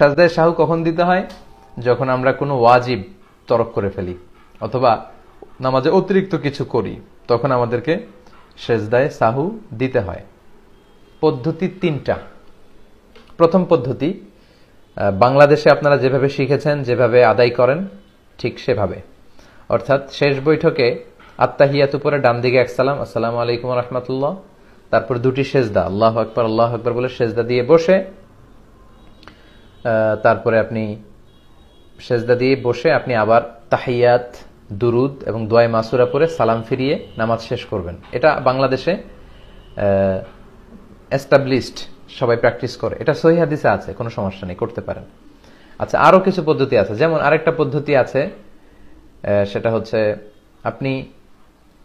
সাজদায়ে সাহু কখন দিতে হয়? যখন আমরা কোনো ওয়াজিব তরক করে ফেলি অথবা নামাজে অতিরিক্ত কিছু করি, তখন আমাদেরকে সেজদায়ে সাহু দিতে হয়। পদ্ধতি তিনটা। প্রথম পদ্ধতি, বাংলাদেশে আপনারা যেভাবে শিখেছেন, যেভাবে আদায় করেন ঠিক সেভাবে, অর্থাৎ শেষ বৈঠকে আত্তাহিয়াত উপরে ডান দিকে এক সালাম, আসসালামু আলাইকুম ওয়া রাহমাতুল্লাহ, তারপর দুটি সেজদা, আল্লাহু আকবার বলে সেজদা দিয়ে বসে, তারপরে আপনি সেজদা দিয়ে বসে আপনি আবার তাহিয়াত, দুরুদ এবং দোয়া মাসুরা পরে সালাম ফিরিয়ে নামাজ শেষ করবেন। এটা বাংলাদেশে এস্টাবলিশড, সবাই প্র্যাকটিস করে, এটা সহিহ হাদিসে আছে, কোনো সমস্যা নেই, করতে পারেন। আচ্ছা, আরো কিছু পদ্ধতি আছে। যেমন আরেকটা পদ্ধতি আছে, সেটা হচ্ছে আপনি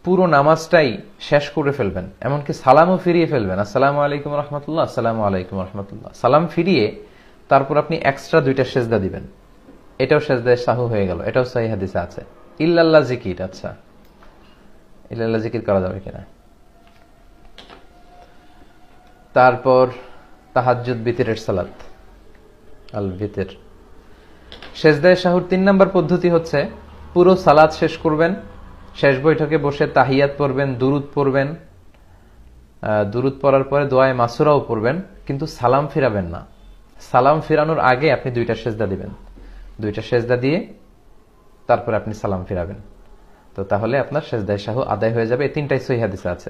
পুরো নামাজটাই শেষ করে ফেলবেন, এমনকি সালামও ফিরিয়ে ফেলবেন, আসসালামু আলাইকুম রহমতুল্লাহ, আসসালামু আলাইকুম রহমতুল্লাহ, সালাম ফিরিয়ে তারপর আপনি এক্সট্রা দুইটা সেজদা দিবেন। এটাও সেজদায়ে সাহু হয়ে গেল, এটাও সহিহ হাদিসে আছে। ইল্লাল্লাহ জিকির, আচ্ছা ইল্লাল্লাহ জিকির করা যাবে কিনা? তারপর তাহাজ্জুদ বিতরের সালাত, আল বিতর। সেজদায়ে সাহুর ৩ নম্বর পদ্ধতি হচ্ছে পুরো সালাত শেষ করবেন, শেষ বৈঠকে বসে তাহিয়াত পড়বেন, দুরুদ পড়বেন, দুরুদ পড়ার পরে দোয়ায়ে মাসুরাও পড়বেন, কিন্তু সালাম ফিরাবেন না। সালাম ফিরানোর আগে আপনি দুইটা সেজদা দিবেন, দুইটা সেজদা দিয়ে তারপরে আপনি সালাম ফিরাবেন। তো তাহলে আপনার সেজদায়ে সাহু আদায় হয়ে যাবে। এই তিনটাই সহিহ হাদিসে আছে।